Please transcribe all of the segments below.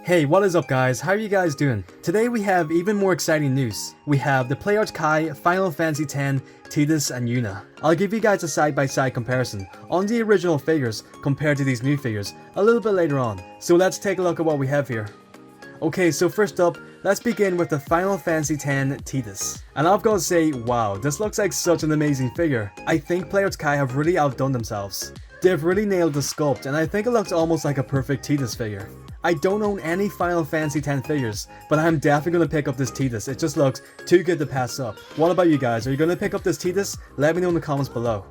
Hey, what is up guys? How are you guys doing? Today we have even more exciting news. We have the Players Kai, Final Fantasy X, Tidus and Yuna. I'll give you guys a side-by-side comparison on the original figures compared to these new figures a little bit later on. So let's take a look at what we have here. Okay, so first up, let's begin with the Final Fantasy X Tidus. And I've got to say, wow, this looks like such an amazing figure. I think Players Kai have really outdone themselves. They've really nailed the sculpt and I think it looks almost like a perfect Tidus figure. I don't own any Final Fantasy X figures, but I'm definitely going to pick up this Tidus. It just looks too good to pass up. What about you guys? Are you going to pick up this Tidus? Let me know in the comments below.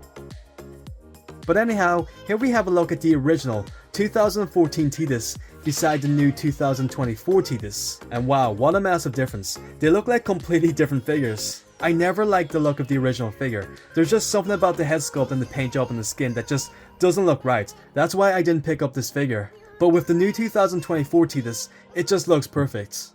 But anyhow, here we have a look at the original 2014 Tidus beside the new 2024 Tidus. And wow, what a massive difference. They look like completely different figures. I never liked the look of the original figure. There's just something about the head sculpt and the paint job and the skin that just doesn't look right. That's why I didn't pick up this figure. But with the new 2024 Tidus, it just looks perfect.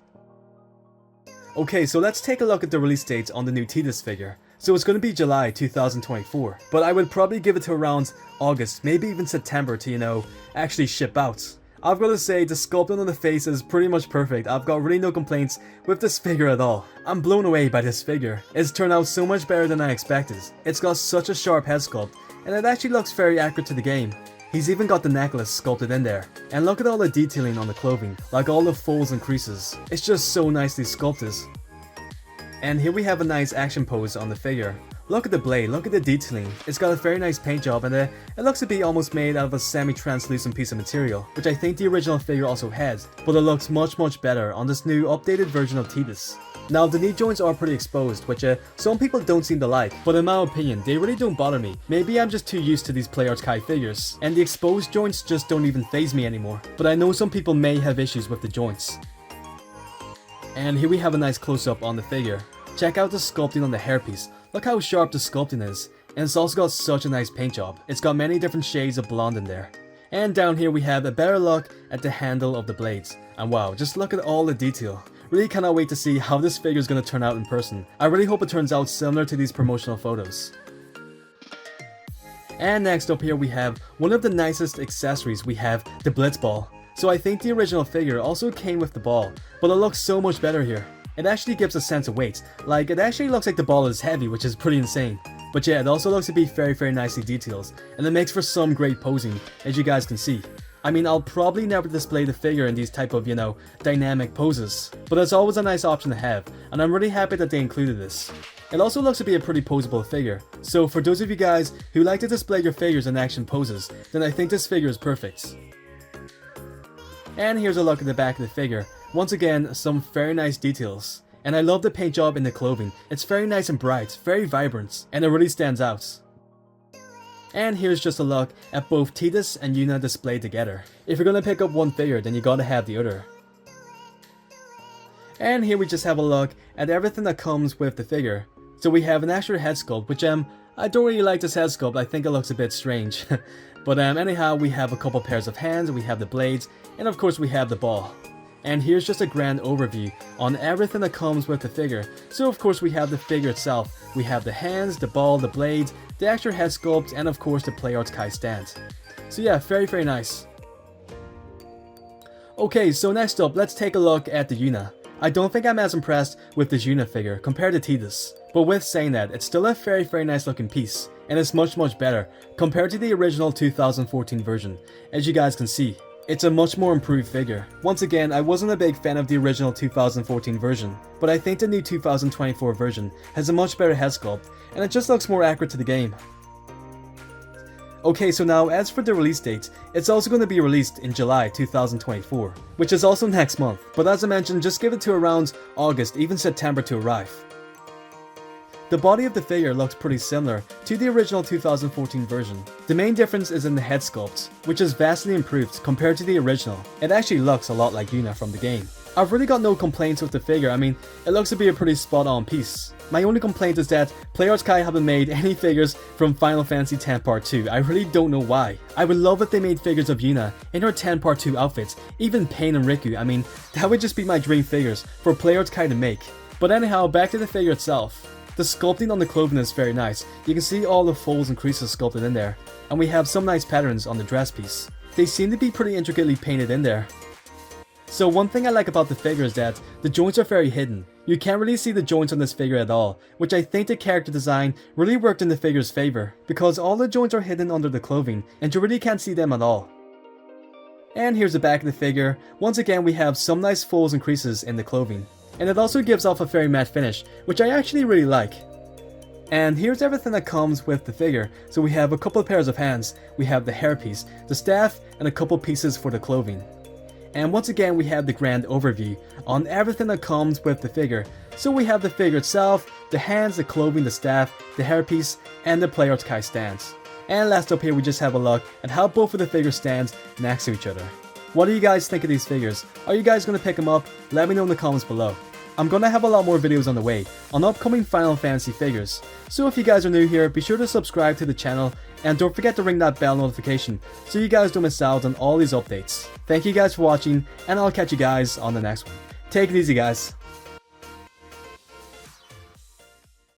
Okay, so let's take a look at the release dates on the new Tidus figure. So it's going to be July 2024, but I would probably give it to around August, maybe even September to, actually ship out. I've got to say, the sculpting on the face is pretty much perfect. I've got really no complaints with this figure at all. I'm blown away by this figure. It's turned out so much better than I expected. It's got such a sharp head sculpt, and it actually looks very accurate to the game. He's even got the necklace sculpted in there. And look at all the detailing on the clothing, like all the folds and creases. It's just so nicely sculpted. And here we have a nice action pose on the figure. Look at the blade, look at the detailing. It's got a very nice paint job and it looks to be almost made out of a semi-translucent piece of material, which I think the original figure also had, but it looks much better on this new updated version of Tidus. Now the knee joints are pretty exposed, which some people don't seem to like, but in my opinion, they really don't bother me. Maybe I'm just too used to these Players Kai figures, and the exposed joints just don't even faze me anymore. But I know some people may have issues with the joints. And here we have a nice close-up on the figure. Check out the sculpting on the hairpiece. Look how sharp the sculpting is, and it's also got such a nice paint job. It's got many different shades of blonde in there. And down here we have a better look at the handle of the blades. And wow, just look at all the detail. Really cannot wait to see how this figure is going to turn out in person. I really hope it turns out similar to these promotional photos. And next up here we have one of the nicest accessories. We have the Blitz Ball. So I think the original figure also came with the ball, but it looks so much better here. It actually gives a sense of weight. Like, it actually looks like the ball is heavy, which is pretty insane. But yeah, it also looks to be very nicely detailed, and it makes for some great posing, as you guys can see. I mean, I'll probably never display the figure in these type of, dynamic poses, but it's always a nice option to have, and I'm really happy that they included this. It also looks to be a pretty poseable figure, so for those of you guys who like to display your figures in action poses, then I think this figure is perfect. And here's a look at the back of the figure. Once again, some very nice details. And I love the paint job in the clothing. It's very nice and bright, very vibrant, and it really stands out. And here's just a look at both Tidus and Yuna displayed together. If you're gonna pick up one figure, then you gotta have the other. And here we just have a look at everything that comes with the figure. So we have an actual head sculpt, which I don't really like this head sculpt. I think it looks a bit strange. But anyhow, we have a couple pairs of hands, we have the blades, and of course we have the ball. And here's just a grand overview on everything that comes with the figure. So of course we have the figure itself. We have the hands, the ball, the blades, the extra head sculpt, and of course the Players Kai stand. So yeah, very nice. Okay, so next up, let's take a look at the Yuna. I don't think I'm as impressed with this Yuna figure compared to Tidus. But with saying that, it's still a very nice looking piece, and it's much better compared to the original 2014 version, as you guys can see. It's a much more improved figure. Once again, I wasn't a big fan of the original 2014 version, but I think the new 2024 version has a much better head sculpt, and it just looks more accurate to the game. Okay, so now as for the release date, it's also going to be released in July 2024, which is also next month, but as I mentioned, just give it to around August, even September to arrive. The body of the figure looks pretty similar to the original 2014 version. The main difference is in the head sculpt, which is vastly improved compared to the original. It actually looks a lot like Yuna from the game. I've really got no complaints with the figure. I mean, it looks to be a pretty spot on piece. My only complaint is that Players Kai haven't made any figures from Final Fantasy X Part 2. I really don't know why. I would love if they made figures of Yuna in her 10 Part 2 outfits, even Pain and Riku. I mean, that would just be my dream figures for Players Kai to make. But anyhow, back to the figure itself. The sculpting on the clothing is very nice. You can see all the folds and creases sculpted in there. And we have some nice patterns on the dress piece. They seem to be pretty intricately painted in there. So one thing I like about the figure is that the joints are very hidden. You can't really see the joints on this figure at all, which I think the character design really worked in the figure's favor, because all the joints are hidden under the clothing and you really can't see them at all. And here's the back of the figure. Once again we have some nice folds and creases in the clothing, and it also gives off a very matte finish, which I actually really like. And here's everything that comes with the figure. So we have a couple of pairs of hands, we have the hairpiece, the staff, and a couple pieces for the clothing. And once again we have the grand overview on everything that comes with the figure. So we have the figure itself, the hands, the clothing, the staff, the hairpiece, and the PlayArts Kai stands. And last up here we just have a look at how both of the figures stand next to each other. What do you guys think of these figures? Are you guys going to pick them up? Let me know in the comments below. I'm going to have a lot more videos on the way on upcoming Final Fantasy figures. So if you guys are new here, be sure to subscribe to the channel and don't forget to ring that bell notification so you guys don't miss out on all these updates. Thank you guys for watching, and I'll catch you guys on the next one. Take it easy, guys.